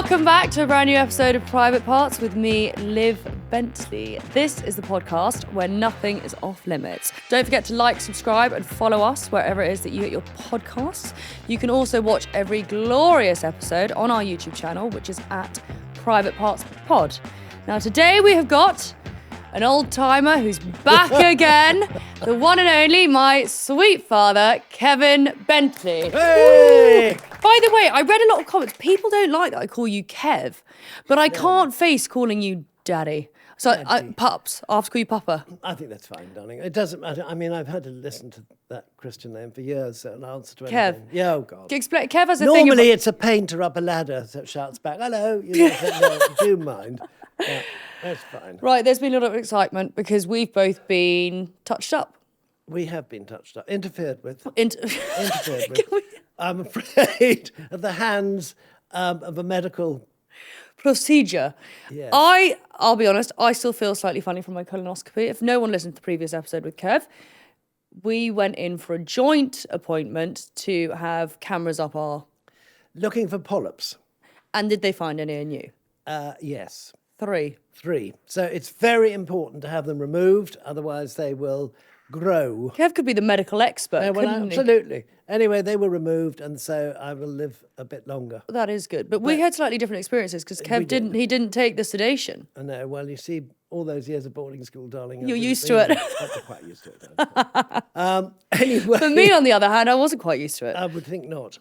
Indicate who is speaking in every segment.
Speaker 1: Welcome back to a brand new episode of Private Parts with me, Liv Bentley. This is the podcast where nothing is off limits. Don't forget to like, subscribe, and follow us wherever it is that you get your podcasts. You can also watch every glorious episode on our YouTube channel, which is at Private Parts Pod. Now, today we have got an old timer who's back again, the one and only, my sweet father, Keven Bentley.
Speaker 2: Hey!
Speaker 1: By the way, I read a lot of comments. People don't like that I call you Kev, but I can't face calling you Daddy. So, Pups, I have to call you Papa.
Speaker 2: I think that's fine, darling. It doesn't matter. I mean, I've had to listen to that Christian name for years, so an answer to anything.
Speaker 1: Kev.
Speaker 2: Yeah, oh God.
Speaker 1: Explain. Kev has a
Speaker 2: Normally,
Speaker 1: thing about...
Speaker 2: it's a pain to up a ladder, so it shouts back, hello. You know, no, do mind. Yeah, that's fine.
Speaker 1: Right, there's been a lot of excitement because we've both been touched up.
Speaker 2: We have been touched up, interfered with.
Speaker 1: Interfered
Speaker 2: with. I'm afraid of the hands of a medical
Speaker 1: procedure.
Speaker 2: Yes.
Speaker 1: I'll be honest, I still feel slightly funny from my colonoscopy. If no one listened to the previous episode with Kev, we went in for a joint appointment to have cameras up our...
Speaker 2: Looking for polyps.
Speaker 1: And did they find any in you?
Speaker 2: Yes.
Speaker 1: Three.
Speaker 2: So it's very important to have them removed, otherwise they will grow.
Speaker 1: Kev could be the medical expert,
Speaker 2: Absolutely. Anyway, they were removed, and so I will live a bit longer.
Speaker 1: That is good. But we had slightly different experiences because Kev didn't take the sedation.
Speaker 2: I know. Well, you see, all those years of boarding school, darling.
Speaker 1: You're used to it.
Speaker 2: I'm quite used to it. Anyway.
Speaker 1: For me, on the other hand, I wasn't quite used to it.
Speaker 2: I would think not.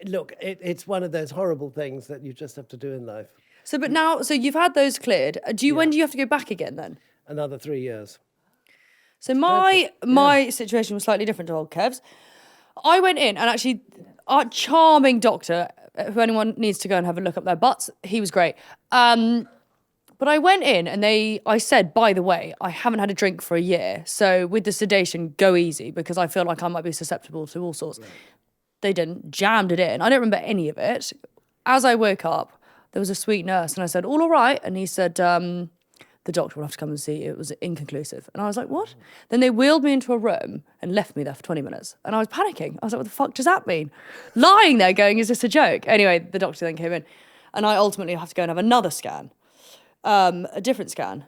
Speaker 2: Look, it's one of those horrible things that you just have to do in life.
Speaker 1: So you've had those cleared. When do you have to go back again then?
Speaker 2: Another 3 years.
Speaker 1: So my situation was slightly different to old Kev's. I went in and actually our charming doctor, who anyone needs to go and have a look up their butts, he was great. But I went in and I said, by the way, I haven't had a drink for a year. So with the sedation, go easy because I feel like I might be susceptible to all sorts. Right. They didn't, jammed it in. I don't remember any of it. As I woke up, there was a sweet nurse and I said, all right. And he said, the doctor will have to come and see you. It was inconclusive. And I was like, what? Then they wheeled me into a room and left me there for 20 minutes. And I was panicking. I was like, what the fuck does that mean? Lying there going, is this a joke? Anyway, the doctor then came in and I ultimately have to go and have another scan, a different scan.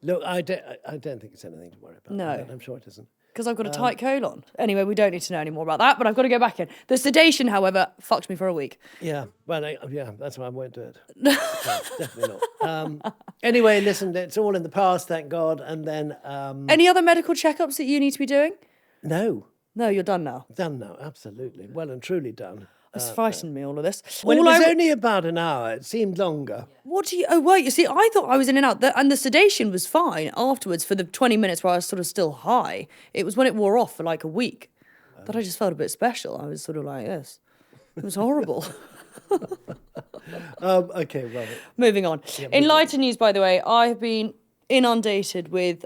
Speaker 2: Look, I don't think it's anything to worry about.
Speaker 1: No.
Speaker 2: I'm sure it isn't.
Speaker 1: Because I've got a tight colon. Anyway, we don't need to know any more about that, but I've got to go back in. The sedation, however, fucked me for a week.
Speaker 2: Yeah, well, that's why I won't do it. No, definitely not. Anyway, listen, it's all in the past, thank God. And then...
Speaker 1: Any other medical checkups that you need to be doing?
Speaker 2: No.
Speaker 1: No, you're done now?
Speaker 2: Done now, absolutely. Well and truly done.
Speaker 1: It's frightened me, all of this.
Speaker 2: Well, it was only about an hour. It seemed longer.
Speaker 1: What do you... Oh, wait, you see, I thought I was in and out. And the sedation was fine afterwards for the 20 minutes where I was sort of still high. It was when it wore off for like a week that I just felt a bit special. I was sort of like this. It was horrible.
Speaker 2: Okay, well...
Speaker 1: Moving on.
Speaker 2: Yeah,
Speaker 1: in lighter news, by the way, I have been inundated with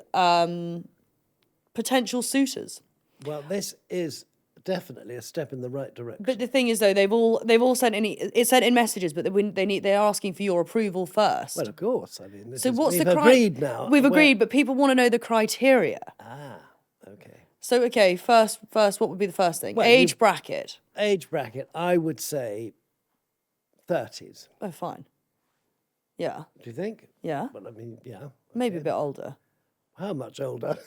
Speaker 1: potential suitors.
Speaker 2: Well, this is... definitely a step in the right direction.
Speaker 1: But the thing is, though, they've all sent in messages, but they're asking for your approval first.
Speaker 2: Well, of course. I mean,
Speaker 1: we've
Speaker 2: agreed now.
Speaker 1: We've agreed, but people want to know the criteria.
Speaker 2: Okay.
Speaker 1: So, okay, first, what would be the first thing?
Speaker 2: Well,
Speaker 1: age bracket.
Speaker 2: Age bracket, I would say 30s.
Speaker 1: Oh, fine. Yeah.
Speaker 2: Do you think?
Speaker 1: Yeah.
Speaker 2: Well, I mean, yeah. Okay.
Speaker 1: Maybe a bit older.
Speaker 2: How much older?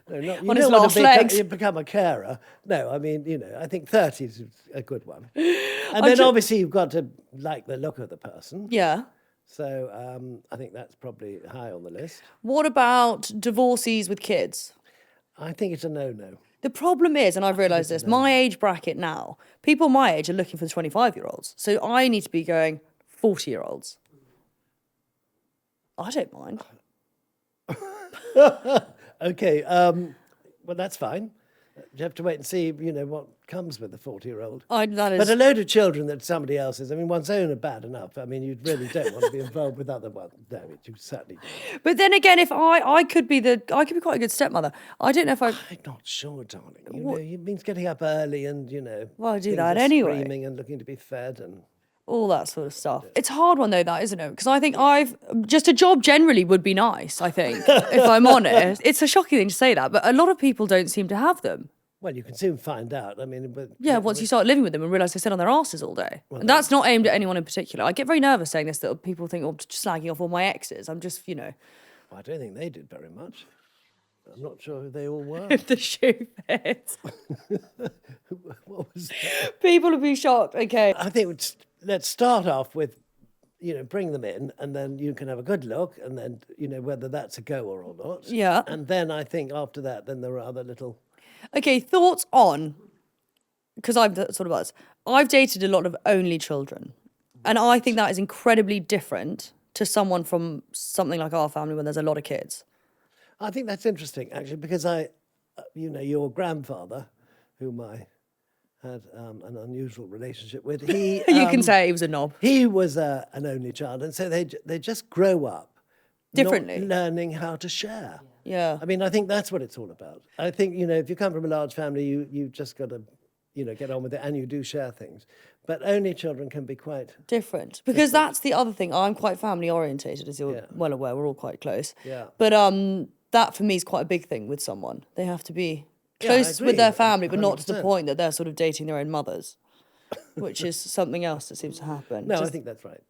Speaker 2: No,
Speaker 1: on his last legs.
Speaker 2: You become a carer. No, I mean, I think 30 is a good one. And then obviously you've got to like the look of the person.
Speaker 1: Yeah.
Speaker 2: So I think that's probably high on the list.
Speaker 1: What about divorcees with kids?
Speaker 2: I think it's a no-no.
Speaker 1: The problem is, and I've realised this, my age bracket now, people my age are looking for the 25-year-olds. So I need to be going 40-year-olds. I don't mind.
Speaker 2: Okay, well, that's fine. You have to wait and see, what comes with the 40-year-old. But a load of children that somebody else's, I mean, one's own are bad enough. I mean, you really don't want to be involved with other ones. No, you certainly don't.
Speaker 1: But then again, if I could be quite a good stepmother. I don't know if
Speaker 2: I'm not sure, darling. It means getting up early and,
Speaker 1: Well, I do that anyway.
Speaker 2: Screaming and looking to be fed and...
Speaker 1: all that sort of stuff. It's a hard one though, that, isn't it? Because I think just a job generally would be nice, I think, if I'm honest. It's a shocking thing to say that, but a lot of people don't seem to have them.
Speaker 2: Well, you can soon find out. I mean, but
Speaker 1: Yeah, once you start living with them and realise they sit on their asses all day. And that's not aimed at anyone in particular. I get very nervous saying this, that people think, I'm just slagging off all my exes. I'm just,
Speaker 2: Well, I don't think they did very much. I'm not sure who they all were.
Speaker 1: If the shoe fits.
Speaker 2: What was that?
Speaker 1: People would be shocked. Okay.
Speaker 2: I think let's start off with, bring them in, and then you can have a good look, and then, whether that's a goer or not.
Speaker 1: Yeah.
Speaker 2: And then I think after that, then there are other little...
Speaker 1: Okay, thoughts on, because I'm sort of us, I've dated a lot of only children. And I think that is incredibly different to someone from something like our family when there's a lot of kids.
Speaker 2: I think that's interesting, actually, because your grandfather, whom I had an unusual relationship with, he...
Speaker 1: You can say he was a knob.
Speaker 2: He was an only child, and so they just grow up
Speaker 1: differently,
Speaker 2: not learning how to share.
Speaker 1: Yeah.
Speaker 2: I mean, I think that's what it's all about. I think, if you come from a large family, you just got to, get on with it, and you do share things. But only children can be quite...
Speaker 1: different. Because that's the other thing. I'm quite family orientated, as you're well aware. We're all quite close.
Speaker 2: Yeah.
Speaker 1: But that, for me, is quite a big thing with someone. They have to be close with their family, but not to the point that they're sort of dating their own mothers, which is something else that seems to happen.
Speaker 2: No, I think that's right.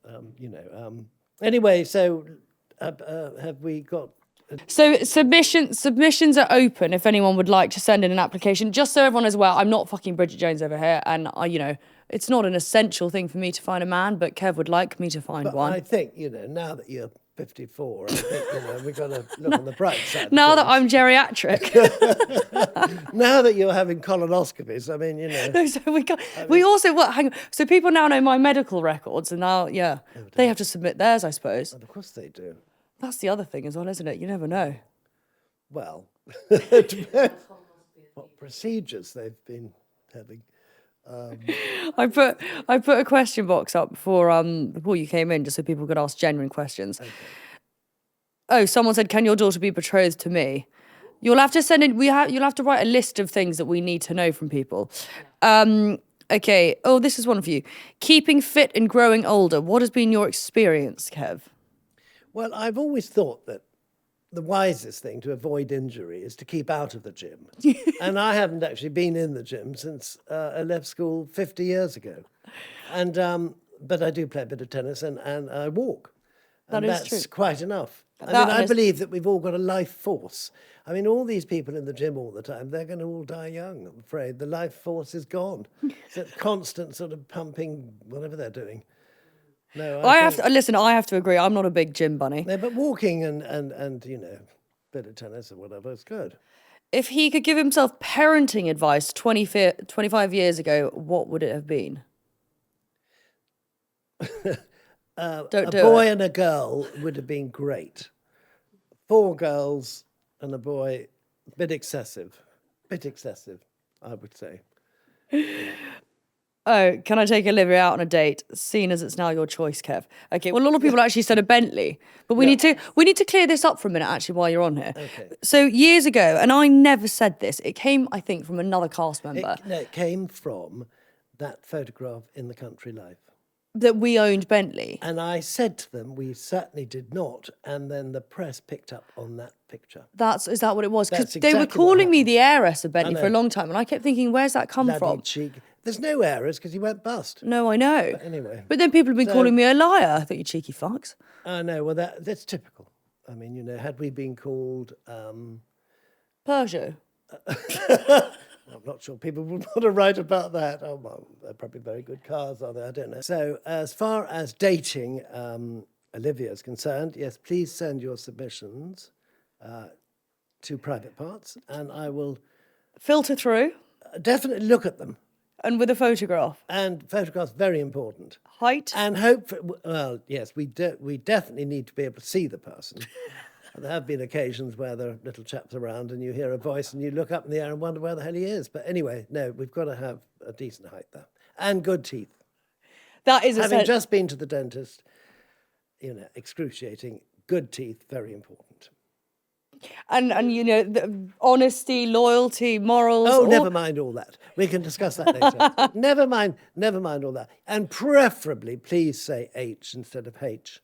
Speaker 2: Anyway, so have we got...
Speaker 1: So submissions are open if anyone would like to send in an application. Just so everyone is aware, I'm not fucking Bridget Jones over here, and it's not an essential thing for me to find a man, but Kev would like me to find one.
Speaker 2: I think, now that you're 54, I think, we've got to look on the bright side.
Speaker 1: Now that I'm geriatric.
Speaker 2: Now that you're having colonoscopies, I mean,
Speaker 1: No, so we also, hang on. So people now know my medical records, and now, they have to submit theirs, I suppose.
Speaker 2: And of course they do.
Speaker 1: That's the other thing as well, isn't it? You never know.
Speaker 2: Well, it depends what procedures they've been having.
Speaker 1: I put a question box up before you came in, just so people could ask genuine questions. Okay. Oh, someone said, "Can your daughter be betrothed to me?" You'll have to send in. You'll have to write a list of things that we need to know from people. Okay. Oh, this is one for you. Keeping fit and growing older. What has been your experience, Kev?
Speaker 2: Well, I've always thought that the wisest thing to avoid injury is to keep out of the gym. And I haven't actually been in the gym since I left school 50 years ago. And but I do play a bit of tennis and I walk. And that's true. Quite enough. I believe that we've all got a life force. I mean, all these people in the gym all the time, they're going to all die young, I'm afraid. The life force is gone. It's that constant sort of pumping, whatever they're doing. No, I
Speaker 1: have to agree. I'm not a big gym bunny.
Speaker 2: No, but walking and bit of tennis or whatever, it's good.
Speaker 1: If he could give himself parenting advice 25 years ago, what would it have been?
Speaker 2: A boy and a girl would have been great. 4 girls and a boy, a bit excessive, I would say.
Speaker 1: Oh, can I take Olivia out on a date? Seeing as it's now your choice, Kev. Okay. Well, a lot of people actually said a Bentley, but we need to clear this up for a minute. Actually, while you're on here. Okay. So years ago, and I never said this. It came, I think, from another cast member.
Speaker 2: It came from that photograph in the Country Life.
Speaker 1: That we owned Bentley.
Speaker 2: And I said to them, we certainly did not. And then the press picked up on that picture.
Speaker 1: Is that what it was? Because they were calling me the heiress of Bentley for a long time. And I kept thinking, where's that come from?
Speaker 2: Cheek. There's no errors because he went bust.
Speaker 1: No, I know.
Speaker 2: But anyway.
Speaker 1: But then people have been calling me a liar. I thought, you cheeky fucks.
Speaker 2: I know. Well, that's typical. I mean, had we been called...
Speaker 1: Peugeot.
Speaker 2: I'm not sure people would want to write about that. Oh, well, they're probably very good cars, are they? I don't know. So as far as dating Olivia is concerned, yes, please send your submissions to Private Parts and I will...
Speaker 1: filter through?
Speaker 2: Definitely look at them.
Speaker 1: And with a photograph? And
Speaker 2: photographs, very important.
Speaker 1: Height?
Speaker 2: And yes, we definitely need to be able to see the person. There have been occasions where there are little chaps around and you hear a voice and you look up in the air and wonder where the hell he is. But anyway, no, we've got to have a decent height there. And good teeth.
Speaker 1: That is
Speaker 2: Having just been to the dentist, excruciating, good teeth, very important.
Speaker 1: And honesty, loyalty, morals.
Speaker 2: Oh, never mind all that. We can discuss that later. Never mind all that. And preferably, please say H instead of H.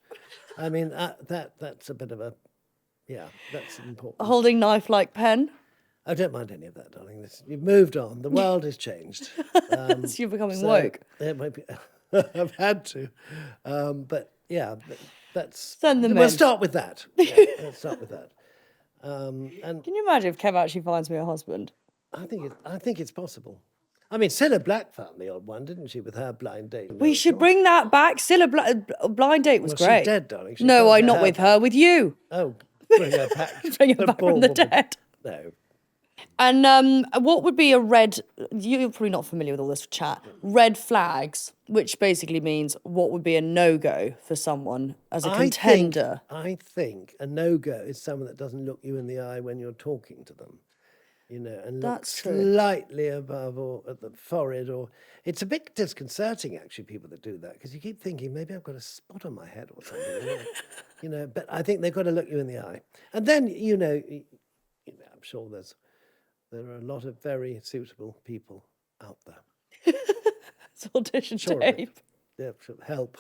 Speaker 2: I mean, that's a bit of a... Yeah, that's important.
Speaker 1: A holding knife-like pen?
Speaker 2: I don't mind any of that, darling. You've moved on. The world has changed.
Speaker 1: So you're becoming woke.
Speaker 2: It might be. I've had to, but yeah, that's.
Speaker 1: Send them
Speaker 2: we'll
Speaker 1: in.
Speaker 2: start with that. Yeah, let's start with that. And
Speaker 1: Can you imagine if Kev actually finds me a husband?
Speaker 2: I think it's possible. I mean, Cilla Black found the odd one, didn't she, with her blind date?
Speaker 1: We should bring that back. Still a blind date was great.
Speaker 2: She's dead, darling.
Speaker 1: No, not with her, with you.
Speaker 2: Oh, bring her back.
Speaker 1: Bring her back from the dead.
Speaker 2: No.
Speaker 1: And what would be a red, you're probably not familiar with all this chat, red flags, which basically means what would be a no-go for someone as a contender?
Speaker 2: I think a no-go is someone that doesn't look you in the eye when you're talking to them, and looks slightly above or at the forehead, or it's a bit disconcerting, actually, people that do that, because you keep thinking, maybe I've got a spot on my head or something, but I think they've got to look you in the eye. And then, I'm sure there are a lot of very suitable people out there.
Speaker 1: It's audition tape.
Speaker 2: Yeah, help.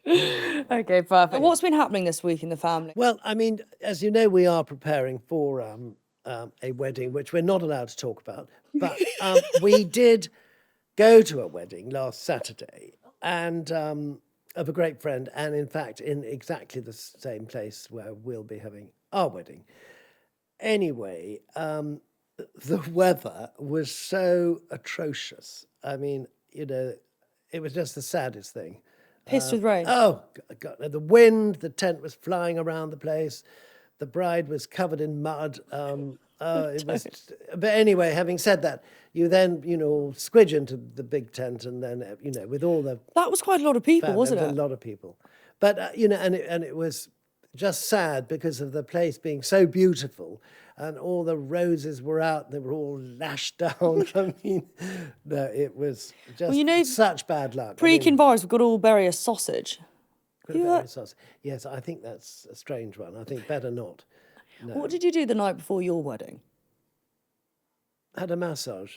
Speaker 1: Okay, perfect. What's been happening this week in the family?
Speaker 2: Well, I mean, as you know, we are preparing for a wedding, which we're not allowed to talk about. But we did go to a wedding last Saturday, and of a great friend, and in fact, in exactly the same place where we'll be having our wedding. Anyway, the weather was so atrocious. I mean, it was just the saddest thing.
Speaker 1: Pissed with rain.
Speaker 2: Oh, God, the wind, the tent was flying around the place. The bride was covered in mud. It was, but anyway, having said that, you then, squidge into the big tent, and then, with all the...
Speaker 1: That was quite a lot of people, wasn't it?
Speaker 2: A lot of people. But, and it was just sad because of the place being so beautiful, and all the roses were out, they were all lashed down. I mean, no, it was just such bad luck.
Speaker 1: Pre-Kinvaris, we've got to all bury a sausage.
Speaker 2: Yes, I think that's a strange one. I think better not. No.
Speaker 1: What did you do the night before your wedding?
Speaker 2: Had a massage.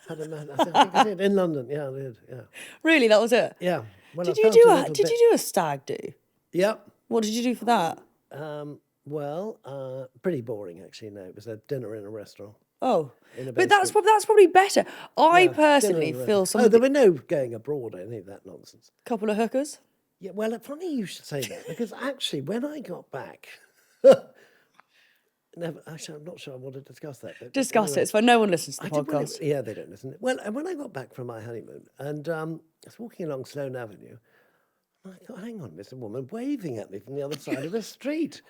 Speaker 2: I think I did in London. Yeah, I did. Yeah.
Speaker 1: Really, that was it?
Speaker 2: Yeah. Well,
Speaker 1: did you do a stag do?
Speaker 2: Yep.
Speaker 1: What did you do for that?
Speaker 2: Pretty boring actually. No, it was a dinner in a restaurant.
Speaker 1: Oh, but that's probably better. I personally feel some.
Speaker 2: Oh, there were no going abroad or any of that nonsense.
Speaker 1: Couple of hookers.
Speaker 2: Yeah, well, funny you should say that, because actually, when I got back, actually, I'm not sure I want to discuss that.
Speaker 1: Discuss it. It's fine. No one listens to the podcast.
Speaker 2: Yeah, they don't listen. Well, when I got back from my honeymoon, and I was walking along Sloane Avenue, and I thought, hang on, there's a woman waving at me from the other side of the street.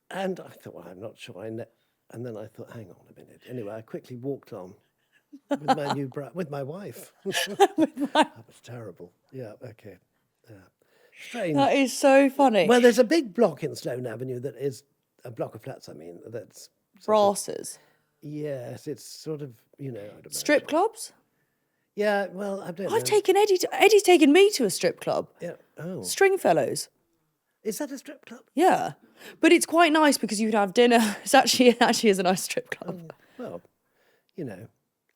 Speaker 2: And I thought, well, I'm not sure. And then I thought, hang on a minute. Anyway, I quickly walked on with my with my wife. That was terrible. Yeah, okay. Strange.
Speaker 1: That is so funny.
Speaker 2: Well, there's a big block in Sloane Avenue that is a block of flats, that's...
Speaker 1: Brasses.
Speaker 2: Yes, it's sort of,
Speaker 1: Strip clubs?
Speaker 2: Yeah, well, I don't know.
Speaker 1: I've taken Eddie... Eddie's taken me to a strip club.
Speaker 2: Yeah, oh.
Speaker 1: Stringfellows.
Speaker 2: Is that a strip club?
Speaker 1: Yeah. But it's quite nice because you could have dinner. It actually is a nice strip club.
Speaker 2: Well,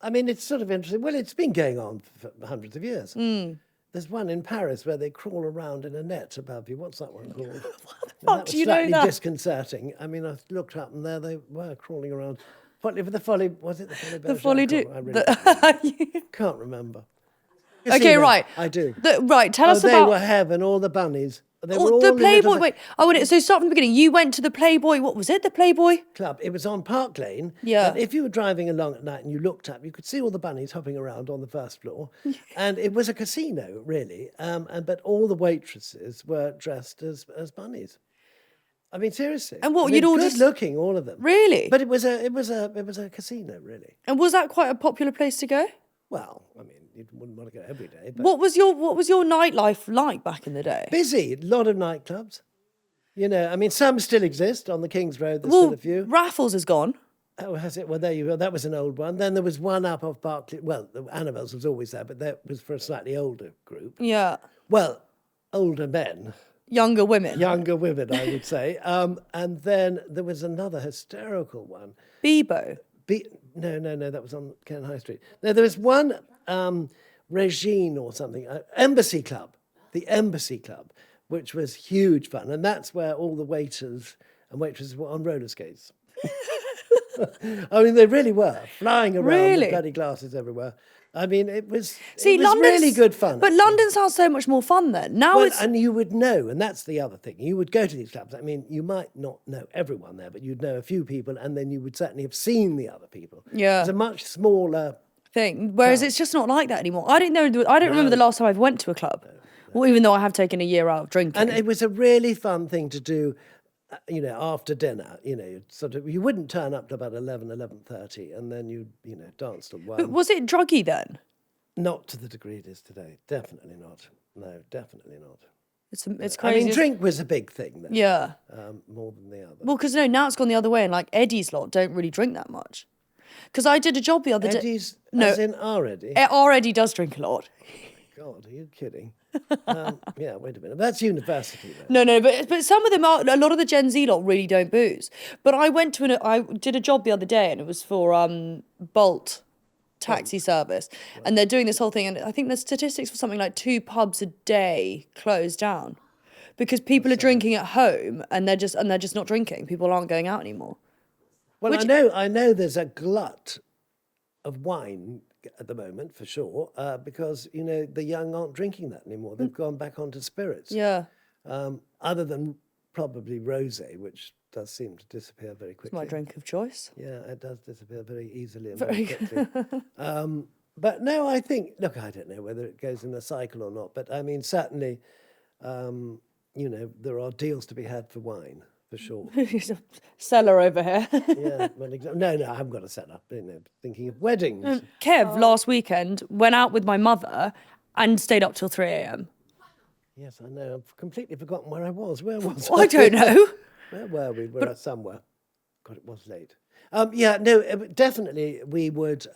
Speaker 2: I mean, it's sort of interesting. Well, it's been going on for hundreds of years. Mm. There's one in Paris where they crawl around in a net above you. What's that one called?
Speaker 1: What the fuck do you know that?
Speaker 2: Slightly disconcerting. I mean, I looked up and there they were crawling around. Was it the Folly?
Speaker 1: The Folly do.
Speaker 2: I really can't remember.
Speaker 1: Okay, right.
Speaker 2: I do.
Speaker 1: Tell us about...
Speaker 2: They were heaven, all the bunnies. They were all
Speaker 1: the Playboy. Wait, so start from the beginning. You went to the Playboy. What was it? The Playboy
Speaker 2: Club. It was on Park Lane.
Speaker 1: Yeah.
Speaker 2: And if you were driving along at night and you looked up, you could see all the bunnies hopping around on the first floor, and it was a casino, really. But all the waitresses were dressed as bunnies. I mean, seriously.
Speaker 1: And what you'd all
Speaker 2: good looking, all of them.
Speaker 1: Really?
Speaker 2: But it was a casino, really.
Speaker 1: And was that quite a popular place to go?
Speaker 2: Well, I mean, you wouldn't want to go every day. But
Speaker 1: what was your nightlife like back in the day?
Speaker 2: Busy, a lot of nightclubs. I mean, some still exist on the King's Road. There's still a few.
Speaker 1: Raffles is gone.
Speaker 2: Oh, has it? Well, there you go. That was an old one. Then there was one up off Berkeley. Well, Annabelle's was always there, but that was for a slightly older group.
Speaker 1: Yeah.
Speaker 2: Well, older men.
Speaker 1: Younger women.
Speaker 2: Younger women, I would say. And then there was another hysterical one.
Speaker 1: Bebo.
Speaker 2: No, that was on Ken High Street. No, there was one Regine or something, Embassy Club, the Embassy Club, which was huge fun. And that's where all the waiters and waitresses were on roller skates. I mean, they really were flying around
Speaker 1: Really?
Speaker 2: with bloody glasses everywhere. I mean, it was
Speaker 1: London's
Speaker 2: really good fun.
Speaker 1: But
Speaker 2: actually.
Speaker 1: London sounds so much more fun then. Now it's...
Speaker 2: And you would know, and that's the other thing. You would go to these clubs. I mean, you might not know everyone there, but you'd know a few people, and then you would certainly have seen the other people.
Speaker 1: Yeah.
Speaker 2: It's a much smaller
Speaker 1: thing. Whereas it's just not like that anymore. I don't remember the last time I went to a club. Well, even though I have taken a year out of drinking.
Speaker 2: And it was a really fun thing to do, after dinner. You wouldn't turn up to about 11:30, and then you danced till 1.
Speaker 1: But was it druggy then?
Speaker 2: Not to the degree it is today. Definitely not. No, definitely not.
Speaker 1: It's crazy.
Speaker 2: I mean, drink was a big thing then.
Speaker 1: Yeah.
Speaker 2: More than the other.
Speaker 1: Well, because now it's gone the other way, and like Eddie's lot don't really drink that much. Because I did a job the other day.
Speaker 2: Eddie's, as in our Eddie?
Speaker 1: Our Eddie does drink a lot.
Speaker 2: God, are you kidding? Yeah, wait a minute. That's university though.
Speaker 1: No, but some of them are. A lot of the Gen Z lot really don't booze. But I did a job the other day, and it was for Bolt taxi service, and they're doing this whole thing, and I think the statistics for something like 2 pubs a day closed down because people are drinking at home, and they're just not drinking. People aren't going out anymore.
Speaker 2: Well, I know there's a glut of wine at the moment for sure, because the young aren't drinking that anymore. They've gone back onto spirits.
Speaker 1: Yeah.
Speaker 2: Other than probably rosé, which does seem to disappear very quickly.
Speaker 1: It's my drink of choice.
Speaker 2: Yeah, it does disappear very easily and very quickly. But no, I think, look, I don't know whether it goes in a cycle or not, but I mean, certainly, there are deals to be had for wine, for sure.
Speaker 1: Cellar over here.
Speaker 2: Yeah, well, no, I haven't got a cellar. Thinking of weddings.
Speaker 1: Kev, last weekend, went out with my mother and stayed up till 3 a.m.
Speaker 2: Yes, I know. I've completely forgotten where I was. Where was
Speaker 1: I don't know.
Speaker 2: Where were we? We were somewhere. God, it was late. Definitely we would.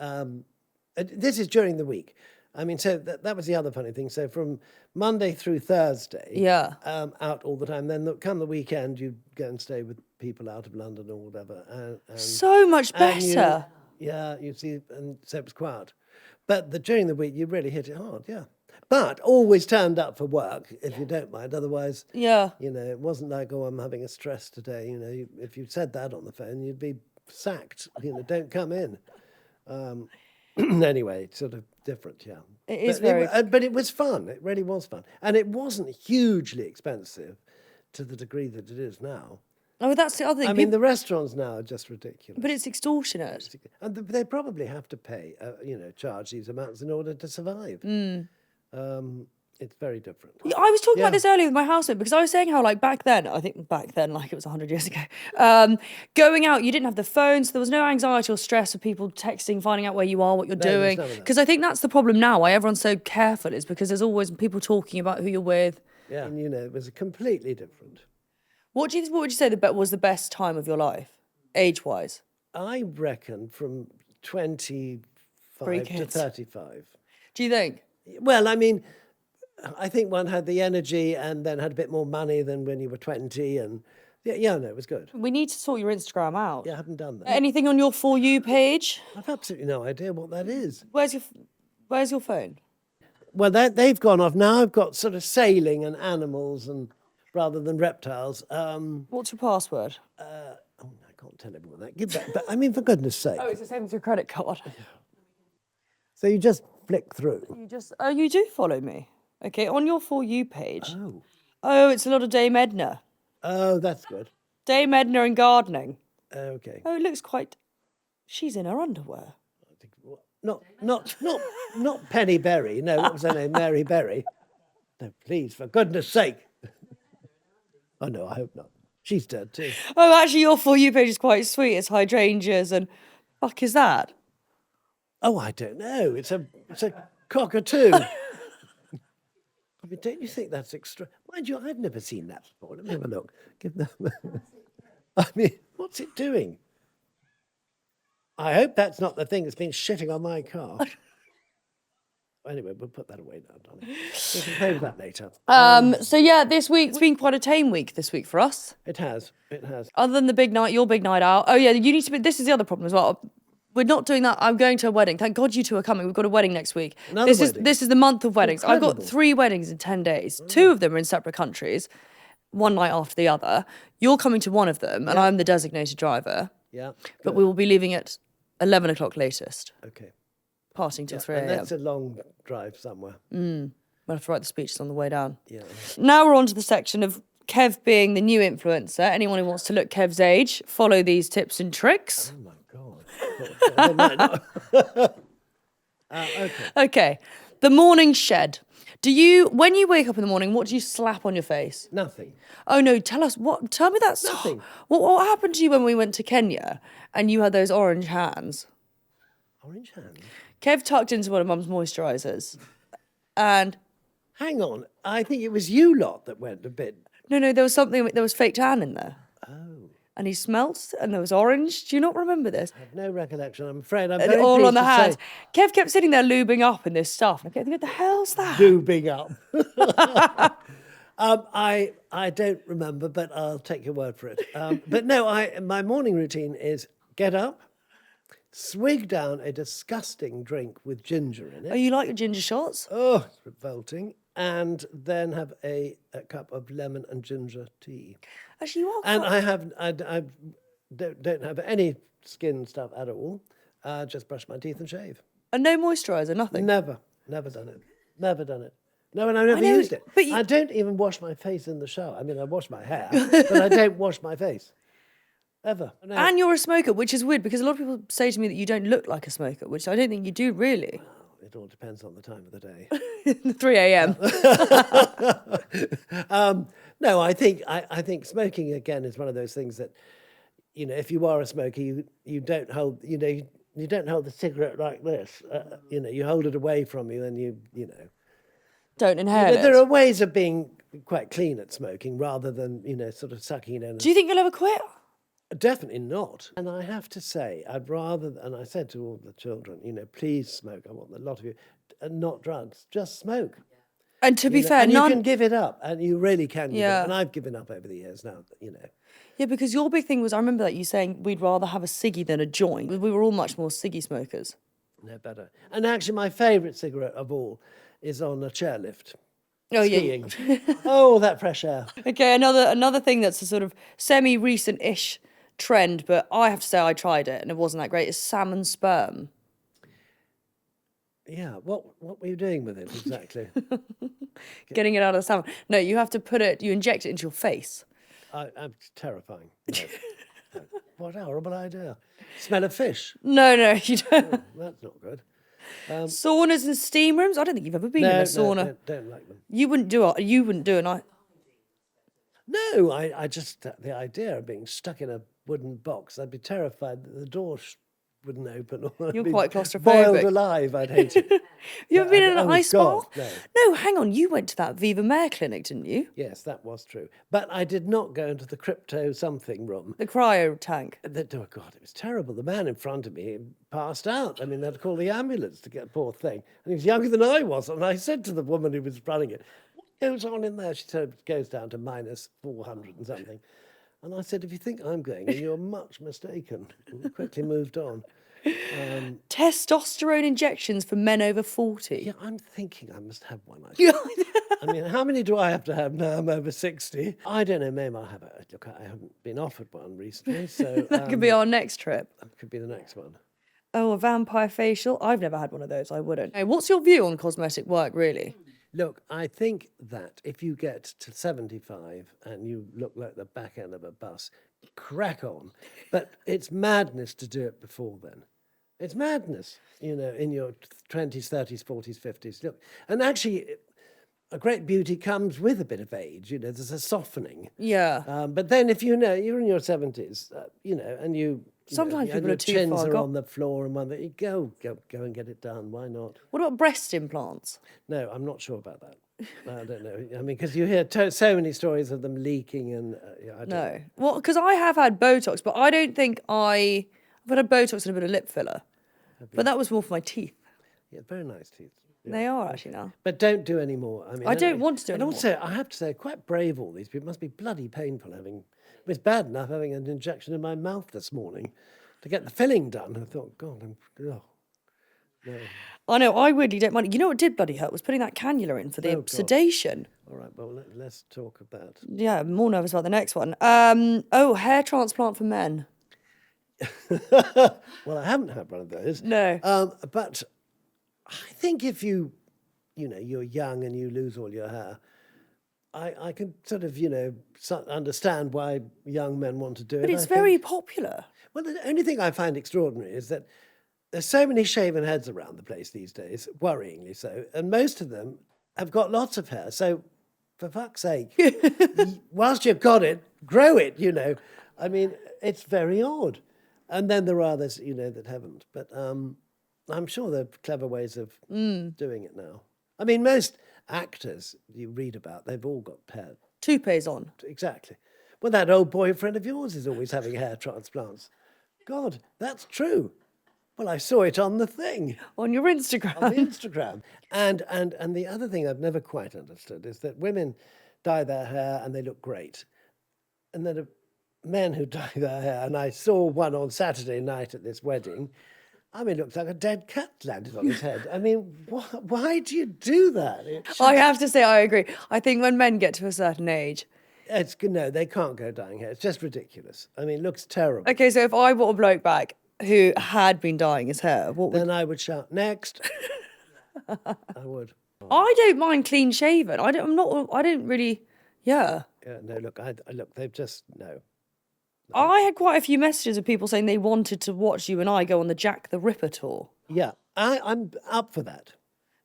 Speaker 2: This is during the week. I mean, so that was the other funny thing. So from Monday through Thursday, out all the time. Then come the weekend, you'd go and stay with people out of London or whatever. And
Speaker 1: so much better.
Speaker 2: You see, and so it was quiet. But during the week, you really hit it hard, yeah. But always turned up for work, if you don't mind. Otherwise, it wasn't like, oh, I'm having a stress today. If you said that on the phone, you'd be sacked. Don't come in. Anyway, it's sort of different, yeah.
Speaker 1: It is
Speaker 2: but it was fun. It really was fun. And it wasn't hugely expensive to the degree that it is now.
Speaker 1: Oh, that's the other thing.
Speaker 2: I mean, the restaurants now are just ridiculous.
Speaker 1: But it's extortionate.
Speaker 2: And they probably have to pay, charge these amounts in order to survive. It's very different.
Speaker 1: Yeah, I was talking about this earlier with my housemate because I was saying how, like, back then, like it was 100 years ago, going out, you didn't have the phone, so there was no anxiety or stress of people texting, finding out where you are, what you're doing. Because I think that's the problem now, why everyone's so careful, is because there's always people talking about who you're with.
Speaker 2: Yeah, and it was completely different.
Speaker 1: What would you say was the best time of your life, age-wise?
Speaker 2: I reckon from 25 to 35.
Speaker 1: Do you think?
Speaker 2: Well, I mean, I think one had the energy and then had a bit more money than when you were 20, and it was good.
Speaker 1: We need to sort your Instagram out.
Speaker 2: Yeah, I haven't done that.
Speaker 1: Anything on your For You page?
Speaker 2: I've absolutely no idea what that is.
Speaker 1: Where's your phone?
Speaker 2: Well, they've gone off now. I've got sort of sailing and animals and rather than reptiles.
Speaker 1: What's your password?
Speaker 2: I can't tell everyone that. Give that. But I mean, for goodness sake.
Speaker 1: Oh, it's the same as your credit card.
Speaker 2: So you just flick through.
Speaker 1: You do follow me. Okay, on your For You page. Oh, it's a lot of Dame Edna.
Speaker 2: Oh, that's good.
Speaker 1: Dame Edna and gardening.
Speaker 2: Okay.
Speaker 1: Oh, it looks quite... She's in her underwear.
Speaker 2: Not Penny Berry. No, what was her name? Mary Berry. No, please, for goodness sake. Oh, no, I hope not. She's dead too.
Speaker 1: Oh, actually, your For You page is quite sweet. It's hydrangeas and... Fuck is that?
Speaker 2: Oh, I don't know. It's a cockatoo. I mean, don't you think that's extra? Mind you, I've never seen that before. Let me have a look. Give them. I mean, what's it doing? I hope that's not the thing that's been shitting on my car. Anyway, we'll put that away now, darling. We can play with that later.
Speaker 1: This week's been quite a tame week this week for us.
Speaker 2: It has.
Speaker 1: Other than the big night, your big night out. Oh yeah, you need to be. This is the other problem as well. We're not doing that. I'm going to a wedding. Thank God you two are coming. We've got a wedding next week. This is the month of weddings.
Speaker 2: Incredible.
Speaker 1: I've got 3 weddings in 10 days. 2 of them are in separate countries, one night after the other. You're coming to one of them, and I'm the designated driver.
Speaker 2: Yeah.
Speaker 1: But
Speaker 2: good.
Speaker 1: we will be leaving at 11 o'clock latest.
Speaker 2: Okay.
Speaker 1: Partying till 3
Speaker 2: And
Speaker 1: a.m.
Speaker 2: that's a long drive somewhere.
Speaker 1: We'll have to write the speeches on the way down.
Speaker 2: Yeah.
Speaker 1: Now we're on to the section of Kev being the new influencer. Anyone who wants to look Kev's age, follow these tips and tricks.
Speaker 2: Oh, my God. They might not. Okay.
Speaker 1: Okay. The morning shed. When you wake up in the morning, what do you slap on your face?
Speaker 2: Nothing.
Speaker 1: Oh no, tell me that.
Speaker 2: Nothing.
Speaker 1: What happened to you when we went to Kenya and you had those orange hands?
Speaker 2: Orange hands?
Speaker 1: Kev tucked into one of Mum's moisturisers and...
Speaker 2: Hang on. I think it was you lot that went a bit...
Speaker 1: No, there was fake tan in there.
Speaker 2: Oh.
Speaker 1: And he smelt, and there was orange. Do you not remember this?
Speaker 2: I have no recollection, I'm afraid. I'm
Speaker 1: And
Speaker 2: very
Speaker 1: all
Speaker 2: pleased
Speaker 1: on the
Speaker 2: to
Speaker 1: hands.
Speaker 2: say-
Speaker 1: Kev kept sitting there lubing up in this stuff. And I kept thinking, what the hell's that?
Speaker 2: Lubing up. I don't remember, but I'll take your word for it. But no, my morning routine is get up, swig down a disgusting drink with ginger in
Speaker 1: Oh,
Speaker 2: it.
Speaker 1: you like your ginger shots?
Speaker 2: Oh, it's revolting. And then have a cup of lemon and ginger tea.
Speaker 1: Actually, you are
Speaker 2: And
Speaker 1: quite...
Speaker 2: I don't have any skin stuff at all. Just brush my teeth and shave.
Speaker 1: And no moisturiser, nothing?
Speaker 2: Never done it. Never done it. No, and I've never
Speaker 1: know,
Speaker 2: used it.
Speaker 1: but
Speaker 2: I don't even wash my face in the shower. I mean, I wash my hair, but I don't wash my face. Ever. No.
Speaker 1: And you're a smoker, which is weird because a lot of people say to me that you don't look like a smoker, which I don't think you do really.
Speaker 2: It all depends on the time of the day.
Speaker 1: 3 a.m.
Speaker 2: No, I think smoking again is one of those things that, if you are a smoker, you don't hold, you don't hold the cigarette like this. You hold it away from you, and you know.
Speaker 1: Don't inhale
Speaker 2: There are
Speaker 1: it.
Speaker 2: ways of being quite clean at smoking rather than sort of sucking it in.
Speaker 1: Do you think you'll ever quit?
Speaker 2: Definitely not. And I have to say, I'd rather, and I said to all the children, please smoke. I want a lot of you, and not drugs, just smoke.
Speaker 1: And to be fair,
Speaker 2: and
Speaker 1: none...
Speaker 2: you can give it up, and you really can give it
Speaker 1: Yeah.
Speaker 2: up. And I've given up over the years now,
Speaker 1: Yeah, because your big thing was, I remember that you saying we'd rather have a ciggy than a joint. We were all much more ciggy smokers.
Speaker 2: No better. And actually, my favourite cigarette of all is on a chairlift.
Speaker 1: Oh,
Speaker 2: Skiing.
Speaker 1: yeah.
Speaker 2: Oh, that fresh air.
Speaker 1: Okay, another thing that's a sort of semi-recent-ish trend, but I have to say I tried it and it wasn't that great, is salmon sperm.
Speaker 2: Yeah, what were you doing with it exactly?
Speaker 1: Getting it out of the salmon. No, you have to you inject it into your face.
Speaker 2: I'm terrifying. No. No. What a horrible idea. Smell of fish.
Speaker 1: No, you don't.
Speaker 2: Oh, that's not good.
Speaker 1: Saunas and steam rooms? I don't think you've ever been in a sauna.
Speaker 2: No, don't like them.
Speaker 1: You wouldn't do it. You wouldn't do it.
Speaker 2: No, I just, the idea of being stuck in a wooden box, I'd be terrified that the door wouldn't open. Or I'd
Speaker 1: You're
Speaker 2: be
Speaker 1: quite claustrophobic.
Speaker 2: Boiled alive, I'd hate it.
Speaker 1: You ever been in an ice
Speaker 2: God,
Speaker 1: bath?
Speaker 2: no.
Speaker 1: No, hang on. You went to that Viva Mare clinic, didn't you?
Speaker 2: Yes, that was true. But I did not go into the crypto something room.
Speaker 1: The cryo tank.
Speaker 2: Oh, God, it was terrible. The man in front of me passed out. I mean, they had to call the ambulance to get the poor thing. And he was younger than I was. And I said to the woman who was running it, what goes on in there? She said it goes down to minus 400 and something. And I said, if you think I'm going, then you're much mistaken. And we quickly moved on.
Speaker 1: Testosterone injections for men over 40.
Speaker 2: Yeah, I'm thinking I must have one. I mean, how many do I have to have now? I'm over 60. I don't know, maybe I'll have it. Look, I haven't been offered one recently, so...
Speaker 1: That could be our next trip.
Speaker 2: Could be the next one.
Speaker 1: Oh, a vampire facial? I've never had one of those. I wouldn't. Hey, what's your view on cosmetic work, really?
Speaker 2: Look, I think that if you get to 75 and you look like the back end of a bus, crack on. But it's madness to do it before then. It's madness, in your 20s, 30s, 40s, 50s. Look, and actually, a great beauty comes with a bit of age. There's a softening.
Speaker 1: Yeah.
Speaker 2: But then if you're in your 70s, and you...
Speaker 1: Sometimes people
Speaker 2: your
Speaker 1: are too
Speaker 2: chins
Speaker 1: far
Speaker 2: are
Speaker 1: gone.
Speaker 2: on the floor and you go and get it done. Why not?
Speaker 1: What about breast implants?
Speaker 2: No, I'm not sure about that. I don't know. I mean, because you hear so many stories of them leaking and... I don't know.
Speaker 1: Well, because I have had Botox, but I don't think I've had Botox and a bit of lip filler. But that was more for my teeth.
Speaker 2: Yeah, very nice teeth. Yeah.
Speaker 1: They are actually now.
Speaker 2: But don't do any more. I mean,
Speaker 1: I don't want to do
Speaker 2: and
Speaker 1: anymore.
Speaker 2: also, I have to say, quite brave, all these people. It must be bloody painful having... It's bad enough having an injection in my mouth this morning to get the filling done. I thought, God, no.
Speaker 1: I know, I weirdly don't mind. You know what did bloody hurt was putting that cannula in for the sedation.
Speaker 2: All right, well, let's talk about...
Speaker 1: Yeah, I'm more nervous about the next one. Hair transplant for men.
Speaker 2: Well, I haven't had one of those.
Speaker 1: No.
Speaker 2: But I think if you're young and you lose all your hair, I can sort of, understand why young men want to do it.
Speaker 1: But it's very popular.
Speaker 2: Well, the only thing I find extraordinary is that there's so many shaven heads around the place these days, worryingly so, and most of them have got lots of hair. So, for fuck's sake, whilst you've got it, grow it, I mean, it's very odd. And then there are others, that haven't. But I'm sure there are clever ways of doing it now. I mean, most actors you read about, they've all got hair.
Speaker 1: Toupees on.
Speaker 2: Exactly. Well, that old boyfriend of yours is always having hair transplants. God, that's true. Well, I saw it on the thing.
Speaker 1: On your Instagram.
Speaker 2: On Instagram. And the other thing I've never quite understood is that women dye their hair and they look great. And then men who dye their hair, and I saw one on Saturday night at this wedding, I mean, it looks like a dead cat landed on his head. I mean, why do you do that?
Speaker 1: I have to say, I agree. I think when men get to a certain age...
Speaker 2: No, they can't go dyeing hair. It's just ridiculous. I mean, it looks terrible.
Speaker 1: Okay, so if I brought a bloke back who had been dyeing his hair,
Speaker 2: then I would shout, next. I would.
Speaker 1: I don't mind clean shaven. I don't really... Yeah.
Speaker 2: Yeah, no, look, they've just, no.
Speaker 1: I had quite a few messages of people saying they wanted to watch you and I go on the Jack the Ripper tour.
Speaker 2: Yeah, I'm up for that.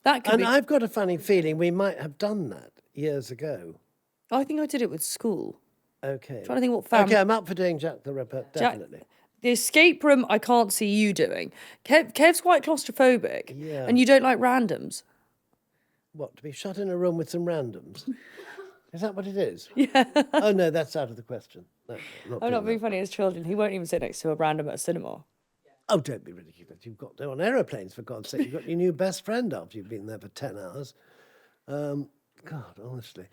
Speaker 1: And
Speaker 2: I've got a funny feeling we might have done that years ago.
Speaker 1: I think I did it with school.
Speaker 2: Okay.
Speaker 1: I'm trying to think what family...
Speaker 2: Okay, I'm up for doing Jack the Ripper, definitely.
Speaker 1: The escape room, I can't see you doing. Kev's quite claustrophobic.
Speaker 2: Yeah.
Speaker 1: And you don't like randoms.
Speaker 2: What, to be shut in a room with some randoms? Is that what it is?
Speaker 1: Yeah.
Speaker 2: Oh, no, that's out of the question. No,
Speaker 1: I'm not being funny as children. He won't even sit next to a random at a cinema.
Speaker 2: Oh, don't be ridiculous. You've got on aeroplanes, for God's sake. You've got your new best friend after you've been there for 10 hours. God, honestly.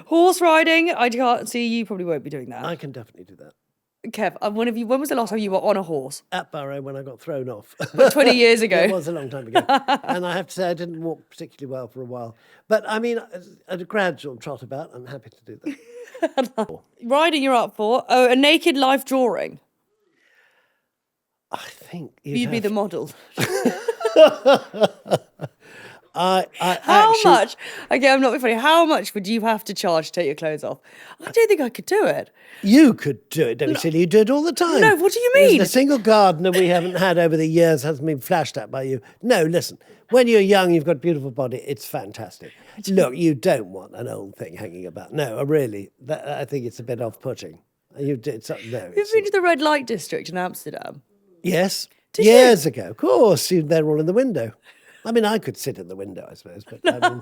Speaker 1: Horse riding, I can't see you probably won't be doing that.
Speaker 2: I can definitely do that.
Speaker 1: Kev, when was the last time you were on a horse?
Speaker 2: At Barrow, when I got thrown off.
Speaker 1: But 20 years ago.
Speaker 2: It was a long time ago. And I have to say, I didn't walk particularly well for a while. But I mean, at a gradual trot about, I'm happy to do that.
Speaker 1: Riding you're up for. Oh, a naked life drawing.
Speaker 2: I think
Speaker 1: you'd be the model.
Speaker 2: How
Speaker 1: much? Okay, I'm not being funny. How much would you have to charge to take your clothes off? I don't think I could do it.
Speaker 2: You could do it, don't be silly. You do it all the time.
Speaker 1: No, what do you mean?
Speaker 2: The single gardener we haven't had over the years hasn't been flashed at by you. No, listen. When you're young, you've got a beautiful body. It's fantastic. Look, you don't want an old thing hanging about. No, really. I think it's a bit off-putting. You did something. No,
Speaker 1: you've been to the red light district in Amsterdam.
Speaker 2: Yes. Years ago. Of course. They're all in the window. I mean, I could sit in the window, I suppose, but I mean,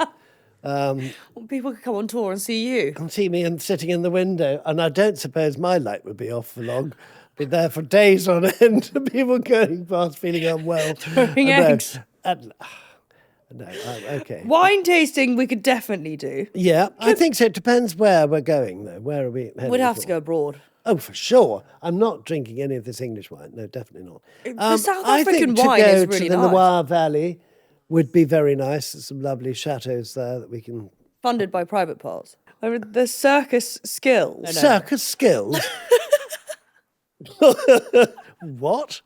Speaker 1: well, people could come on tour and see you.
Speaker 2: And see me sitting in the window, and I don't suppose my light would be off for long. Be there for days on end, people going past feeling unwell.
Speaker 1: Throwing eggs.
Speaker 2: No, okay.
Speaker 1: Wine tasting we could definitely do.
Speaker 2: Yeah, I think so. It depends where we're going, though. Where are we heading?
Speaker 1: We'd have to go abroad.
Speaker 2: Oh, for sure. I'm not drinking any of this English wine. No, definitely not.
Speaker 1: The South African wine is really nice.
Speaker 2: I think to go to the Loire Valley would be very nice. There's some lovely chateaus there that we can...
Speaker 1: Funded by private parts. The circus skills.
Speaker 2: Circus skills? What?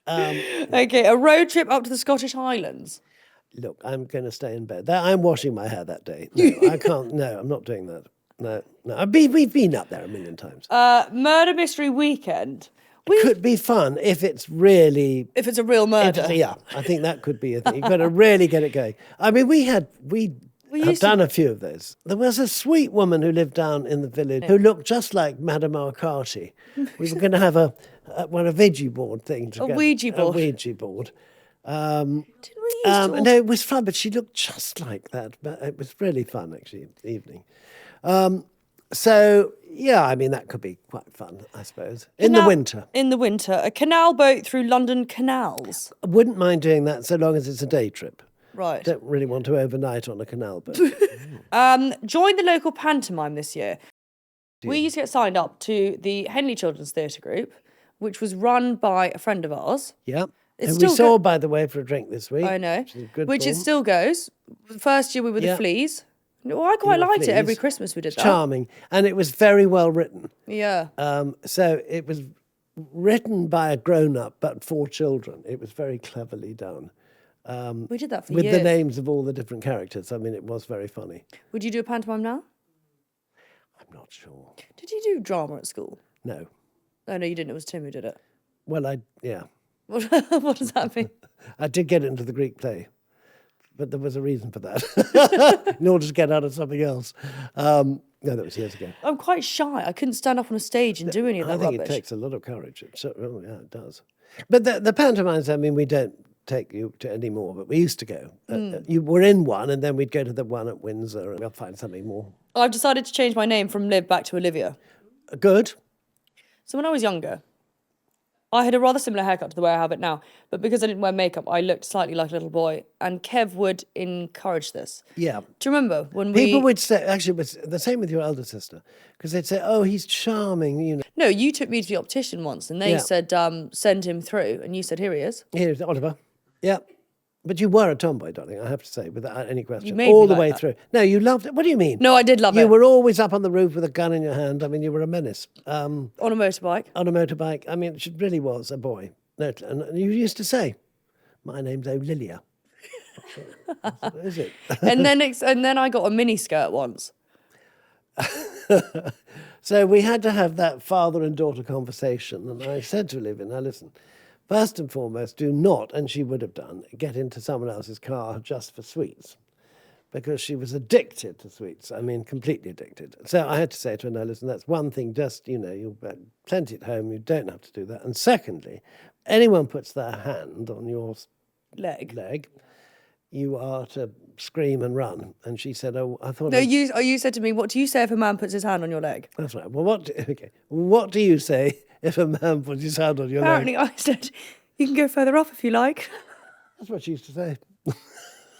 Speaker 1: Okay, a road trip up to the Scottish Highlands.
Speaker 2: Look, I'm going to stay in bed. I'm washing my hair that day. No, I can't. No, I'm not doing that. No. We've been up there a million times.
Speaker 1: Murder mystery weekend.
Speaker 2: It could be fun if it's really...
Speaker 1: If it's a real murder.
Speaker 2: Yeah, I think that could be a thing. You've got to really get it going. I mean, we have done a few of those. There was a sweet woman who lived down in the village who looked just like Madame Arcati. We were going to have a Ouija board thing together.
Speaker 1: A Ouija board?
Speaker 2: A Ouija board.
Speaker 1: Didn't we used to...
Speaker 2: No, it was fun, but she looked just like that. But it was really fun, actually, in the evening. So, yeah, I mean, that could be quite fun, I suppose. In the winter.
Speaker 1: In the winter. A canal boat through London canals.
Speaker 2: I wouldn't mind doing that so long as it's a day trip.
Speaker 1: Right.
Speaker 2: Don't really want to overnight on a canal boat.
Speaker 1: Join the local pantomime this year. We used to get signed up to the Henley Children's Theatre Group, which was run by a friend of ours.
Speaker 2: Yeah. Who we saw, by the way, for a drink this week.
Speaker 1: I know. Which it still goes. The first year we were the Fleas. No, I quite liked it. Every Christmas we did that.
Speaker 2: Charming. And it was very well written.
Speaker 1: Yeah.
Speaker 2: So it was written by a grown-up, but for children. It was very cleverly done.
Speaker 1: We did that for
Speaker 2: with
Speaker 1: years.
Speaker 2: the names of all the different characters. I mean, it was very funny.
Speaker 1: Would you do a pantomime now?
Speaker 2: I'm not sure.
Speaker 1: Did you do drama at school?
Speaker 2: No.
Speaker 1: Oh, no, you didn't. It was Tim who did it.
Speaker 2: Well, yeah.
Speaker 1: What does that mean?
Speaker 2: I did get into the Greek play, but there was a reason for that, in order to get out of something else. No, that was years ago.
Speaker 1: I'm quite shy. I couldn't stand up on a stage and do any of that
Speaker 2: I think
Speaker 1: rubbish.
Speaker 2: it takes a lot of courage. Oh, yeah, it does. But the pantomimes, I mean, we don't take you to any more, but we used to go. You were in one, and then we'd go to the one at Windsor, and we'll find something more.
Speaker 1: I've decided to change my name from Liv back to Olivia.
Speaker 2: Good.
Speaker 1: So when I was younger, I had a rather similar haircut to the way I have it now, but because I didn't wear makeup, I looked slightly like a little boy, and Kev would encourage this.
Speaker 2: Yeah.
Speaker 1: Do you remember when
Speaker 2: People would say, actually, it was the same with your elder sister, because they'd say, oh, he's charming, you know.
Speaker 1: No, you took me to the optician once, and they said, send him through, and you said, here he is.
Speaker 2: Here's Oliver. Yeah. But you were a tomboy, darling, I have to say, without any question.
Speaker 1: You made
Speaker 2: all
Speaker 1: me
Speaker 2: the
Speaker 1: like
Speaker 2: way
Speaker 1: that.
Speaker 2: through. No, you loved it. What do you mean?
Speaker 1: No, I did love it.
Speaker 2: You were always up on the roof with a gun in your hand. I mean, you were a menace.
Speaker 1: On a motorbike.
Speaker 2: On a motorbike. I mean, she really was a boy. No, and you used to say, my name's Olilia. What is it?
Speaker 1: and then I got a mini skirt once.
Speaker 2: So we had to have that father and daughter conversation. And I said to Olivia, now listen, first and foremost, do not, and she would have done, get into someone else's car just for sweets. Because she was addicted to sweets. I mean, completely addicted. So I had to say to her, no, listen, that's one thing, just, you know, you've got plenty at home, you don't have to do that. And secondly, anyone puts their hand on your leg, you are to scream and run. And she said, oh, I thought...
Speaker 1: No, you said to me, what do you say if a man puts his hand on your leg?
Speaker 2: That's right. Well, what do you say if a man puts his hand on your
Speaker 1: Apparently
Speaker 2: leg?
Speaker 1: I said, you can go further off if you like.
Speaker 2: That's what she used to say.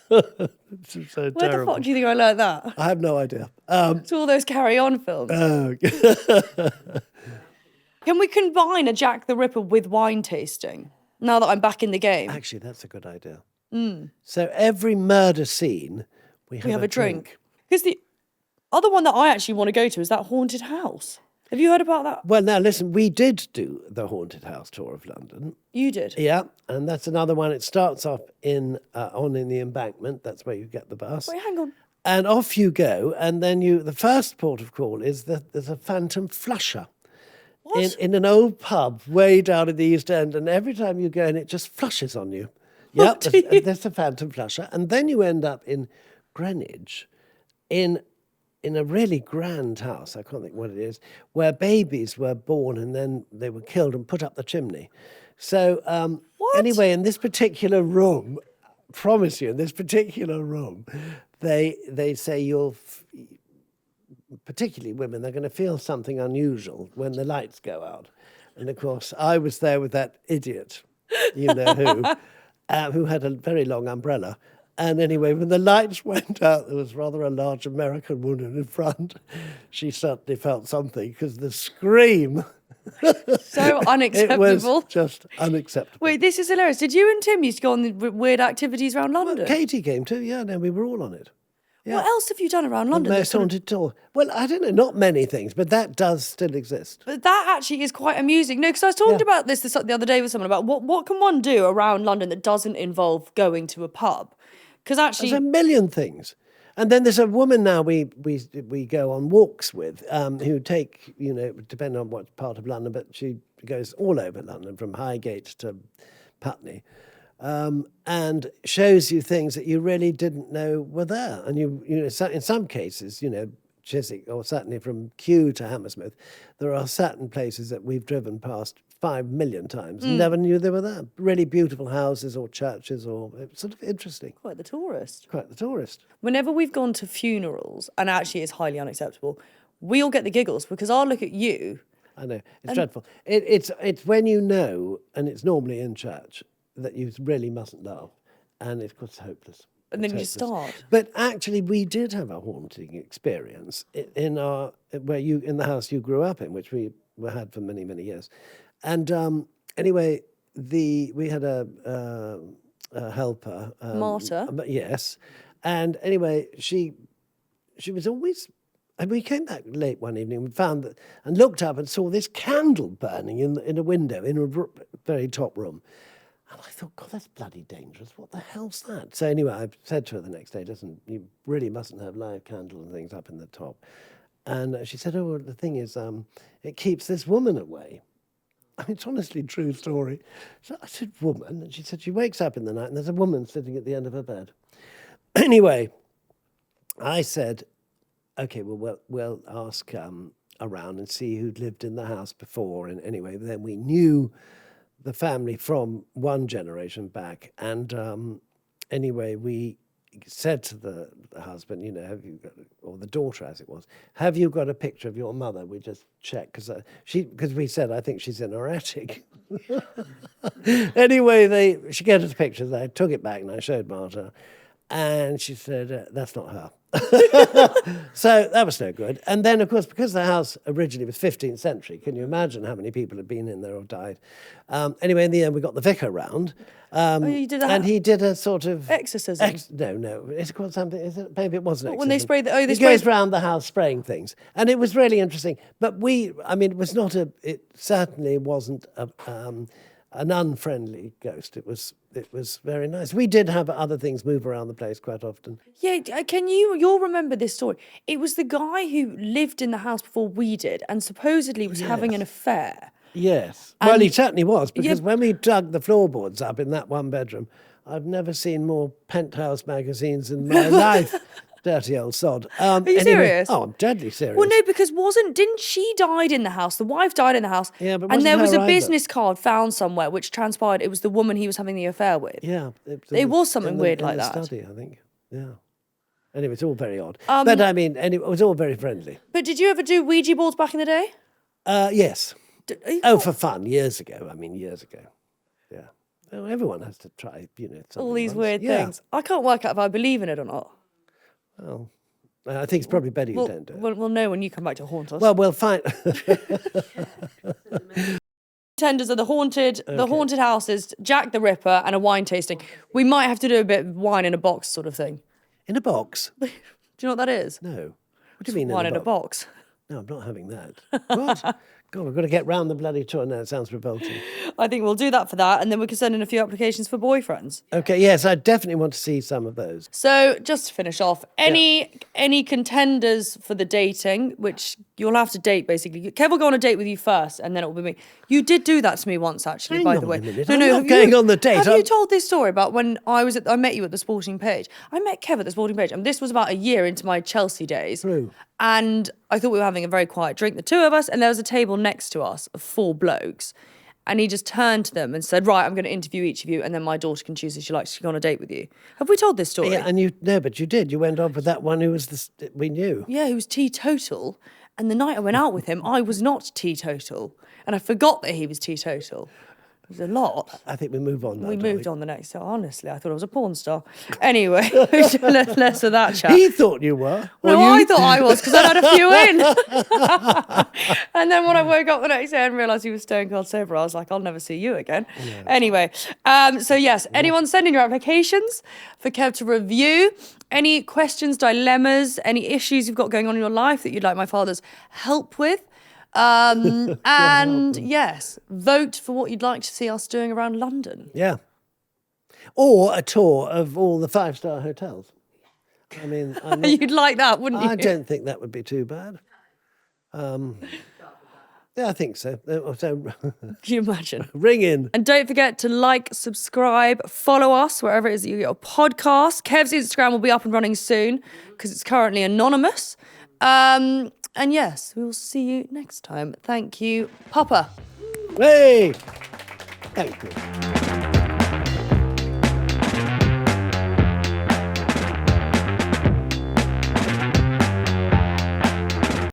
Speaker 2: It's so
Speaker 1: Where
Speaker 2: terrible.
Speaker 1: the fuck do you think I learned that?
Speaker 2: I have no idea.
Speaker 1: It's all those Carry On films.
Speaker 2: Oh.
Speaker 1: Can we combine a Jack the Ripper with wine tasting? Now that I'm back in the game.
Speaker 2: Actually, that's a good idea. So every murder scene, we have a drink.
Speaker 1: Because the other one that I actually want to go to is that haunted house. Have you heard about that?
Speaker 2: Well, now listen, we did do the haunted house tour of London.
Speaker 1: You did?
Speaker 2: Yeah, and that's another one. It starts off in the Embankment. That's where you get the bus.
Speaker 1: Wait, hang on.
Speaker 2: And off you go, and then the first port of call is that there's a phantom flusher.
Speaker 1: What?
Speaker 2: In an old pub way down in the East End, and every time you go in, it just flushes on you. Yep, there's a phantom flusher. And then you end up in Greenwich in a really grand house, I can't think what it is, where babies were born and then they were killed and put up the chimney. So anyway, in this particular room, promise you, in this particular room, they say particularly women, they're going to feel something unusual when the lights go out. And of course, I was there with that idiot, you know who had a very long umbrella. And anyway, when the lights went out, there was rather a large American woman in front. She certainly felt something because the scream.
Speaker 1: So unacceptable.
Speaker 2: It was just unacceptable.
Speaker 1: Wait, this is hilarious. Did you and Tim used to go on the weird activities around London?
Speaker 2: Well, Katie came too, yeah, no, we were all on it. Yeah.
Speaker 1: What else have you done around London?
Speaker 2: Most haunted tour. Well, I don't know, not many things, but that does still exist.
Speaker 1: But that actually is quite amusing. No, because I was talking about this the other day with someone about what can one do around London that doesn't involve going to a pub? Because actually...
Speaker 2: There's a million things. And then there's a woman now we go on walks with who take, you know, depending on what part of London, but she goes all over London from Highgate to Putney. And shows you things that you really didn't know were there. And you know, in some cases, you know, Chiswick, or certainly from Kew to Hammersmith, there are certain places that we've driven past 5 million times and never knew they were there. Really beautiful houses or churches, or it's sort of interesting.
Speaker 1: Quite the tourist.
Speaker 2: Quite the tourist.
Speaker 1: Whenever we've gone to funerals, and actually it's highly unacceptable, we all get the giggles because I'll look at you.
Speaker 2: I know, it's dreadful. It's when you know, and it's normally in church, that you really mustn't laugh, and it's hopeless.
Speaker 1: And then you just start.
Speaker 2: But actually, we did have a haunting experience in the house you grew up in, which we had for many, many years. And anyway, we had a helper,
Speaker 1: Marta.
Speaker 2: Yes, and anyway, she was always And we came back late one evening and found that, and looked up and saw this candle burning in a window in a very top room. And I thought, God, that's bloody dangerous. What the hell's that? So anyway, I said to her the next day, you really mustn't have live candle and things up in the top. And she said, oh, well, the thing is, it keeps this woman away. I mean, it's honestly a true story. So I said, woman? And she said, she wakes up in the night and there's a woman sitting at the end of her bed. Anyway, I said, okay, well, we'll ask around and see who'd lived in the house before. And anyway, then we knew the family from one generation back. And anyway, we said to the husband, have you got, or the daughter as it was, have you got a picture of your mother? We just checked because we said, I think she's in her attic. Anyway, she gave us pictures. I took it back and I showed Marta, and she said, that's not her. So that was no good. And then, of course, because the house originally was 15th century, can you imagine how many people had been in there or died? Anyway, in the end, we got the vicar round.
Speaker 1: You did that?
Speaker 2: And he did a sort of...
Speaker 1: Exorcism?
Speaker 2: No. It's called something... Maybe it wasn't exorcism.
Speaker 1: When they spray
Speaker 2: he goes round the house spraying things. And it was really interesting. But it was not it certainly wasn't an unfriendly ghost. It was very nice. We did have other things move around the place quite often.
Speaker 1: Yeah, you'll remember this story. It was the guy who lived in the house before we did and supposedly was having an affair.
Speaker 2: Yes. Well, he certainly was, because when we dug the floorboards up in that one bedroom, I've never seen more Penthouse magazines in my life. Dirty old sod.
Speaker 1: Are you serious?
Speaker 2: Oh, I'm deadly serious.
Speaker 1: Well, no, because didn't she died in the house? The wife died in the house.
Speaker 2: Yeah, but
Speaker 1: and there was a business card found somewhere which transpired it was the woman he was having the affair with.
Speaker 2: Yeah.
Speaker 1: It was something weird like that.
Speaker 2: Study, I think. Yeah. Anyway, it's all very odd. But anyway, it was all very friendly.
Speaker 1: But did you ever do Ouija boards back in the day?
Speaker 2: Yes. For fun, years ago. Yeah. Oh, everyone has to try,
Speaker 1: all these weird things. I can't work out if I believe in it or not.
Speaker 2: Well, I think it's probably better you don't do it.
Speaker 1: We'll know when you come back to haunt us.
Speaker 2: Well, we'll find...
Speaker 1: Tenders are the haunted houses, Jack the Ripper, and a wine tasting. We might have to do a bit of wine in a box sort of thing.
Speaker 2: In a box?
Speaker 1: Do you know what that is?
Speaker 2: No. What do you mean
Speaker 1: wine in a box?
Speaker 2: No, I'm not having that. What? God, we've got to get round the bloody tour now. It sounds revolting.
Speaker 1: I think we'll do that for that, and then we can send in a few applications for boyfriends.
Speaker 2: Okay, yes, I definitely want to see some of those.
Speaker 1: So, just to finish off, any contenders for the dating, which you'll have to date, basically. Kev will go on a date with you first, and then it will be me. You did do that to me once, actually, by the way.
Speaker 2: I'm not going on the date.
Speaker 1: Have you told this story about when I met you at the Sporting Page? I met Kev at the Sporting Page, and this was about a year into my Chelsea days.
Speaker 2: True.
Speaker 1: And I thought we were having a very quiet drink, the two of us, and there was a table next to us of 4 blokes. And he just turned to them and said, right, I'm going to interview each of you, and then my daughter can choose if she likes to go on a date with you. Have we told this story?
Speaker 2: Yeah, and but you did. You went on with that one who was we knew.
Speaker 1: Yeah, who was teetotal. And the night I went out with him, I was not teetotal. And I forgot that he was teetotal. It was a lot.
Speaker 2: I think we move on now.
Speaker 1: We moved on the next day. Honestly, I thought I was a porn star. Anyway, less of that chat.
Speaker 2: He thought you were.
Speaker 1: I thought I was because I'd had a few in. And then when I woke up the next day and realised he was stone cold sober, I was like, I'll never see you again. Yeah. Anyway, so yes, anyone send in your applications for Kev to review. Any questions, dilemmas, any issues you've got going on in your life that you'd like my father's help with. And yes, vote for what you'd like to see us doing around London.
Speaker 2: Yeah. Or a tour of all the 5-star hotels. I mean,
Speaker 1: you'd like that, wouldn't you?
Speaker 2: I don't think that would be too bad. Yeah, I think so. So
Speaker 1: can you imagine?
Speaker 2: Ring in.
Speaker 1: And don't forget to like, subscribe, follow us wherever it is that you get your podcast. Kev's Instagram will be up and running soon because it's currently anonymous. And yes, we will see you next time. Thank you, Papa.
Speaker 2: Hey! Thank you.